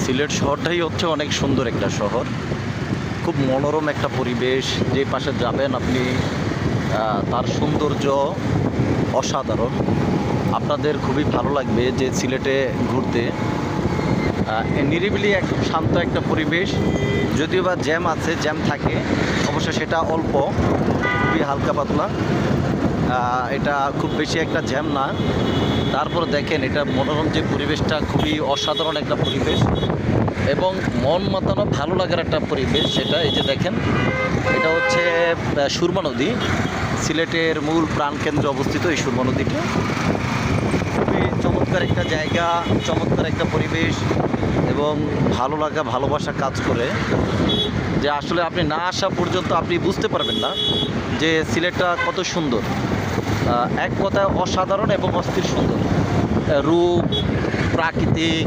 সিলেট শহরটাই হচ্ছে অনেক সুন্দর একটা শহর, খুব মনোরম একটা পরিবেশ। যে পাশে যাবেন আপনি তার সৌন্দর্য অসাধারণ। আপনাদের খুবই ভালো লাগবে যে সিলেটে ঘুরতে। নিরিবিলি একদম শান্ত একটা পরিবেশ, যদিও বা জ্যাম আছে, জ্যাম থাকে অবশ্য, সেটা অল্প, খুবই হালকা পাতলা। এটা খুব বেশি একটা জ্যাম না। তারপর দেখেন এটা মনোরম যে পরিবেশটা, খুবই অসাধারণ একটা পরিবেশ এবং মন মাতানো ভালো লাগার একটা পরিবেশ। সেটা এই যে দেখেন, এটা হচ্ছে সুরমা নদী, সিলেটের মূল প্রাণকেন্দ্রে অবস্থিত এই সুরমা নদীটা। খুবই চমৎকার একটা জায়গা, চমৎকার একটা পরিবেশ এবং ভালো লাগা ভালোবাসা কাজ করে, যে আসলে আপনি না আসা পর্যন্ত আপনি বুঝতে পারবেন না যে সিলেটটা কত সুন্দর। এক কথায় অসাধারণ এবং অস্থির সুন্দর রূপ, প্রাকৃতিক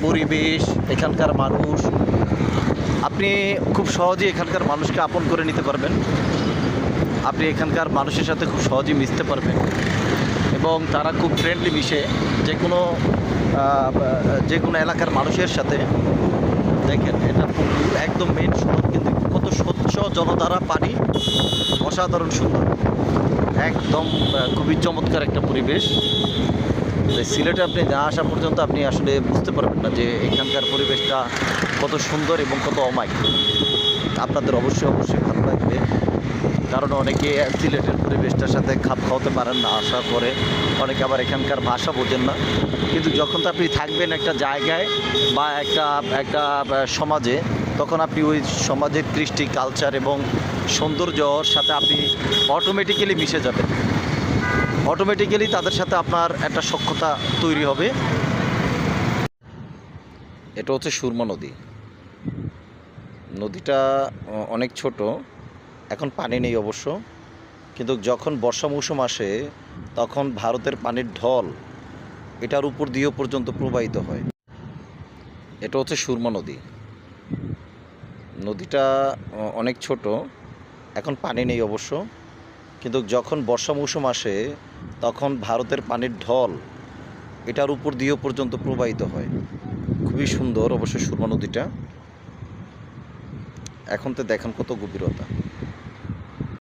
পরিবেশ, এখানকার মানুষ। আপনি খুব সহজেই এখানকার মানুষকে আপন করে নিতে পারবেন, আপনি এখানকার মানুষের সাথে খুব সহজেই মিশতে পারবেন এবং তারা খুব ফ্রেন্ডলি মিশে যে কোনো এলাকার মানুষের সাথে। দেখেন এটা পুকুর, একদম মেন শহর, কিন্তু কত স্বচ্ছ জলধারা পানি, অসাধারণ সুন্দর, একদম খুবই চমৎকার একটা পরিবেশ। সিলেটে আপনি না আসা পর্যন্ত আপনি আসলে বুঝতে পারবেন না যে এখানকার পরিবেশটা কত সুন্দর এবং কত অমায়িক। আপনাদের অবশ্যই ভালো লাগবে, কারণ অনেকে সিলেটের পরিবেশটার সাথে খাপ খাওয়াতে পারেন না আসার পরে, অনেকে আবার এখানকার ভাষা বোঝেন না। কিন্তু যখন তো আপনি থাকবেন একটা জায়গায় বা একটা সমাজে, তখন আপনি ওই সমাজের কৃষ্টি, কালচার এবং সৌন্দর্যর সাথে আপনি অটোমেটিক্যালি মিশে যাবেন। অটোমেটিক্যালি তাদের সাথে আপনার একটা সখ্যতা তৈরি হবে। এটা হচ্ছে সুরমা নদী। নদীটা অনেক ছোট, এখন পানি নেই অবশ্য, কিন্তু যখন বর্ষা মৌসুম আসে তখন ভারতের পানির ঢল এটার উপর দিয়েও পর্যন্ত প্রবাহিত হয়। এটা হচ্ছে সুরমা নদী। নদীটা অনেক ছোট, এখন পানি নেই অবশ্য, কিন্তু যখন বর্ষা মৌসুম আসে তখন ভারতের পানির ঢল এটার উপর দিয়েও পর্যন্ত প্রবাহিত হয়। খুবই সুন্দর অবশ্য সুরমা নদীটা। এখন তো দেখেন কত গভীরতা।